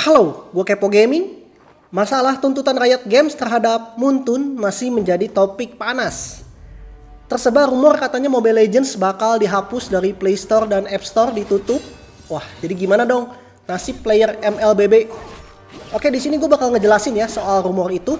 Halo, gue Kepo Gaming. Masalah tuntutan Riot Games terhadap Muntun masih menjadi topik panas. Tersebar rumor katanya Mobile Legends bakal dihapus dari Play Store dan App Store, ditutup. Wah, jadi gimana dong nasib player MLBB? Oke, di sini gue bakal ngejelasin ya soal rumor itu.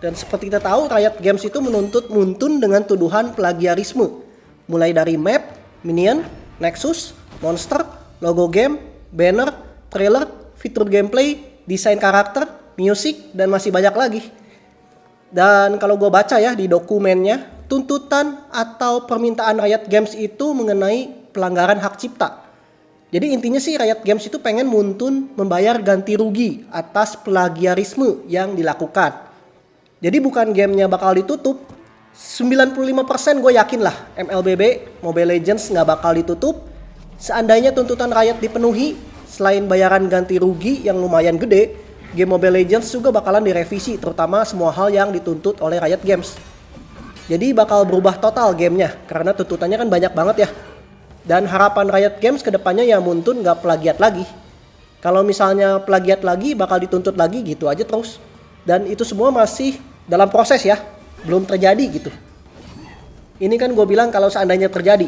Dan seperti kita tahu, Riot Games itu menuntut Muntun dengan tuduhan plagiarisme. Mulai dari map, minion, nexus, monster, logo game, banner, trailer, fitur gameplay, desain karakter, musik, dan masih banyak lagi. Dan kalau gue baca ya di dokumennya, tuntutan atau permintaan Riot Games itu mengenai pelanggaran hak cipta. Jadi intinya sih Riot Games itu pengen Muntun membayar ganti rugi atas plagiarisme yang dilakukan. Jadi bukan gamenya bakal ditutup, 95% gue yakin lah MLBB, Mobile Legends nggak bakal ditutup. Seandainya tuntutan Riot dipenuhi, selain bayaran ganti rugi yang lumayan gede, game Mobile Legends juga bakalan direvisi, terutama semua hal yang dituntut oleh Riot Games. Jadi bakal berubah total gamenya, karena tuntutannya kan banyak banget ya. Dan harapan Riot Games kedepannya ya Muntun nggak plagiat lagi. Kalau misalnya plagiat lagi, bakal dituntut lagi gitu aja terus. Dan itu semua masih dalam proses ya, belum terjadi gitu. Ini kan gue bilang kalau seandainya terjadi.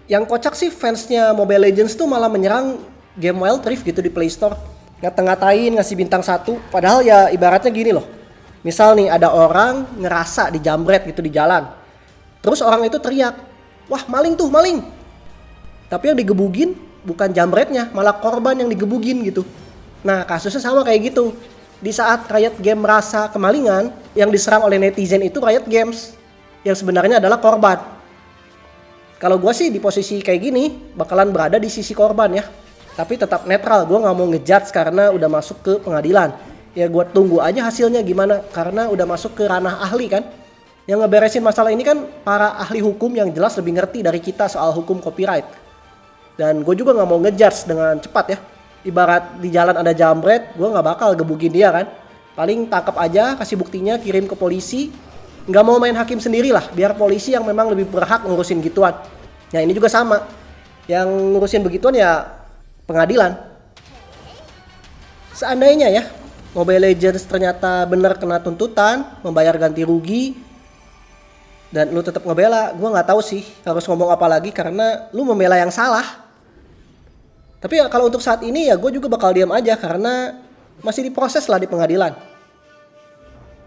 Yang kocak sih fansnya Mobile Legends tuh malah menyerang game Wild Rift gitu di Play Store. Ngata-ngatain, ngasih bintang 1. Padahal ya ibaratnya gini loh. Misal nih ada orang ngerasa dijamret gitu di jalan. Terus orang itu teriak, wah maling tuh, maling. Tapi yang digebugin bukan jamretnya, malah korban yang digebugin gitu. Nah kasusnya sama kayak gitu. Di saat Riot Games merasa kemalingan, yang diserang oleh netizen itu Riot Games. Yang sebenarnya adalah korban. Kalau gue sih di posisi kayak gini, bakalan berada di sisi korban ya. Tapi tetap netral, gue gak mau ngejudge karena udah masuk ke pengadilan. Ya gue tunggu aja hasilnya gimana, karena udah masuk ke ranah ahli kan. Yang ngeberesin masalah ini kan para ahli hukum yang jelas lebih ngerti dari kita soal hukum copyright. Dan gue juga gak mau ngejudge dengan cepat ya. Ibarat di jalan ada jambret, gue gak bakal gebugin dia kan. Paling tangkap aja, kasih buktinya, kirim ke polisi. Gak mau main hakim sendiri lah, biar polisi yang memang lebih berhak ngurusin gituan. Nah ini juga sama, yang ngurusin begituan ya pengadilan. Seandainya ya Mobile Legends ternyata benar kena tuntutan, membayar ganti rugi, dan lu tetap ngebela, gue gak tahu sih harus ngomong apa lagi karena lu membela yang salah. Tapi ya kalau untuk saat ini ya gue juga bakal diam aja karena masih diproses lah di pengadilan.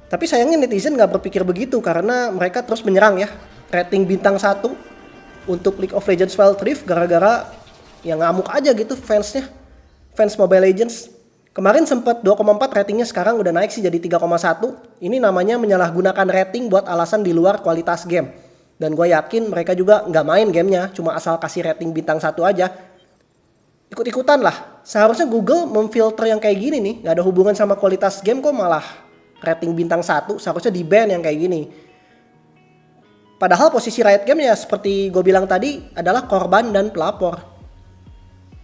Tapi sayangnya netizen gak berpikir begitu karena mereka terus menyerang ya. Rating bintang 1 untuk League of Legends Wild Rift gara-gara ya ngamuk aja gitu fansnya. Fans Mobile Legends. Kemarin sempat 2,4 ratingnya, sekarang udah naik sih jadi 3,1. Ini namanya menyalahgunakan rating buat alasan di luar kualitas game. Dan gue yakin mereka juga gak main gamenya, cuma asal kasih rating bintang 1 aja. Ikut-ikutan lah. Seharusnya Google memfilter yang kayak gini nih, gak ada hubungan sama kualitas game kok malah rating bintang 1, seharusnya di ban yang kayak gini. Padahal posisi Riot Games ya seperti gue bilang tadi adalah korban dan pelapor.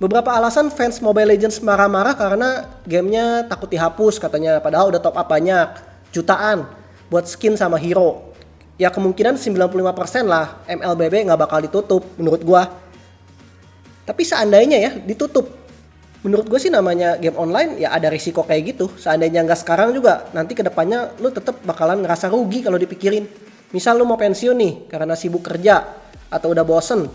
Beberapa alasan fans Mobile Legends marah-marah karena gamenya takut dihapus katanya, padahal udah top up banyak, jutaan buat skin sama hero. Ya kemungkinan 95% lah MLBB gak bakal ditutup menurut gue. Tapi seandainya ya ditutup, menurut gue sih namanya game online ya ada risiko kayak gitu. Seandainya nggak sekarang juga, nanti kedepannya lu tetap bakalan ngerasa rugi kalau dipikirin. Misal lu mau pensiun nih karena sibuk kerja atau udah bosen,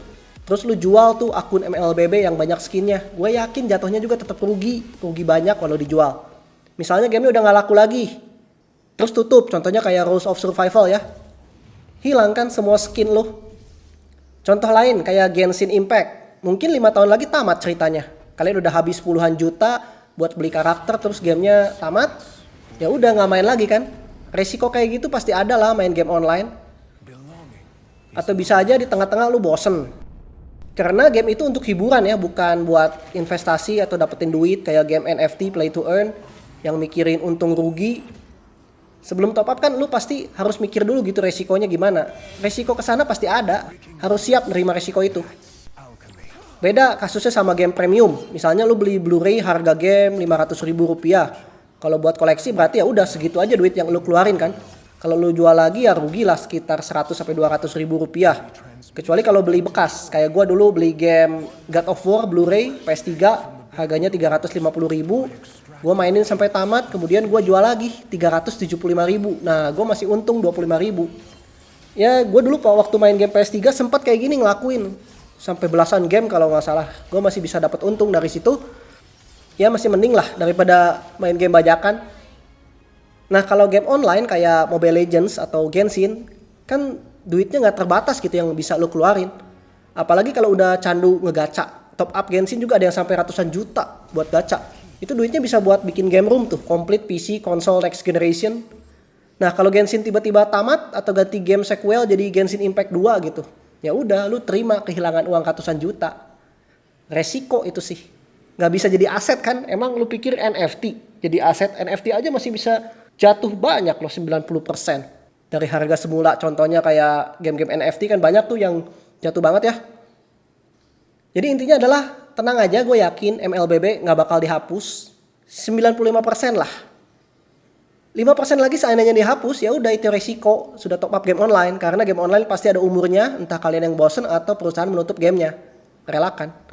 terus lu jual tuh akun MLBB yang banyak skinnya, gue yakin jatuhnya juga tetap rugi banyak kalau dijual. Misalnya gamenya udah nggak laku lagi, terus tutup, contohnya kayak Rules of Survival ya, hilangkan semua skin lu. Contoh lain kayak Genshin Impact. Mungkin 5 tahun lagi tamat ceritanya. Kalian udah habis puluhan juta buat beli karakter terus gamenya tamat. Ya udah nggak main lagi kan. Resiko kayak gitu pasti ada lah main game online. Atau bisa aja di tengah-tengah lu bosen. Karena game itu untuk hiburan ya, bukan buat investasi atau dapetin duit kayak game NFT play to earn yang mikirin untung rugi. Sebelum top up kan lu pasti harus mikir dulu gitu resikonya gimana. Resiko kesana pasti ada. Harus siap nerima resiko itu. Beda kasusnya sama game premium. Misalnya lu beli Blu-ray harga game Rp500.000. Kalau buat koleksi berarti ya udah segitu aja duit yang lu keluarin kan. Kalau lu jual lagi ya rugi lah sekitar Rp100-200.000. Kecuali kalau beli bekas. Kayak gua dulu beli game God of War Blu-ray PS3 Harganya 350.000. Gue mainin sampai tamat, kemudian gue jual lagi 375.000. Nah, gue masih untung 25.000. Ya, gue dulu waktu main game PS3 sempat kayak gini ngelakuin. Sampai belasan game kalau nggak salah. Gue masih bisa dapat untung dari situ. Ya masih mending lah daripada main game bajakan. Nah, kalau game online kayak Mobile Legends atau Genshin, kan duitnya nggak terbatas gitu yang bisa lo keluarin. Apalagi kalau udah candu ngegacha. Top up Genshin juga ada yang sampai ratusan juta buat gacha. Itu duitnya bisa buat bikin game room tuh, complete PC, console next generation. Nah, kalau Genshin tiba-tiba tamat atau ganti game sequel jadi Genshin Impact 2 gitu. Ya udah, lu terima kehilangan uang ratusan juta. Resiko itu sih. Nggak bisa jadi aset kan? Emang lu pikir NFT jadi aset? NFT aja masih bisa jatuh banyak loh, 90%. Dari harga semula, contohnya kayak game-game NFT kan banyak tuh yang jatuh banget ya. Jadi intinya adalah tenang aja, gue yakin MLBB nggak bakal dihapus. 95% lah. 5% lagi seandainya dihapus, ya udah itu resiko sudah top up game online. Karena game online pasti ada umurnya, entah kalian yang bosen atau perusahaan menutup gamenya. Relakan.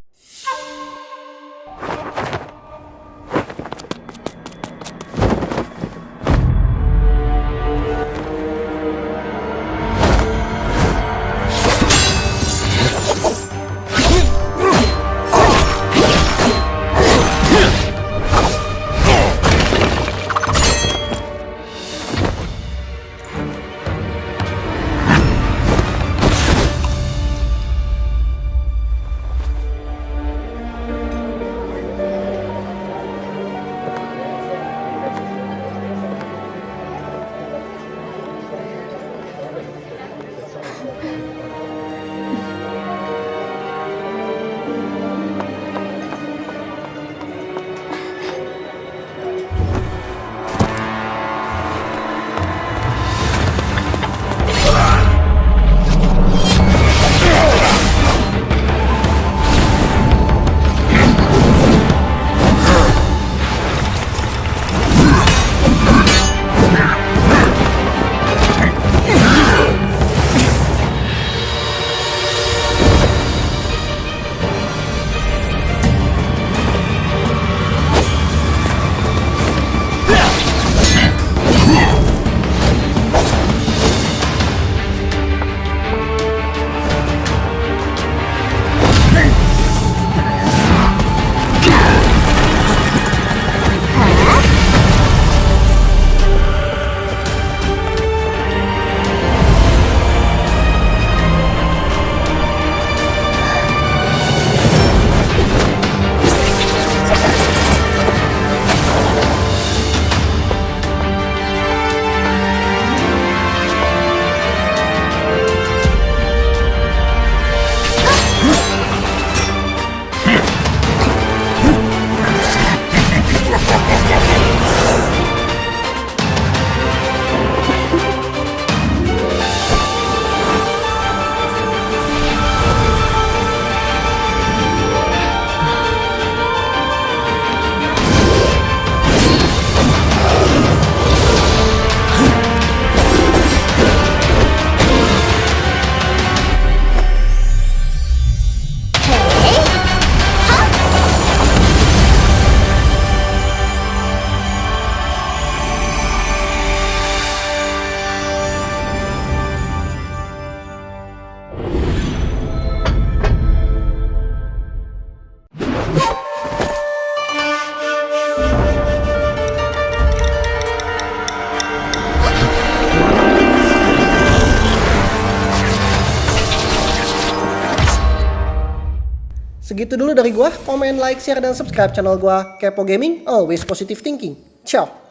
Segitu dulu dari gua. Komen, like, share, dan subscribe channel gua Kepo Gaming. Always positive thinking. Ciao.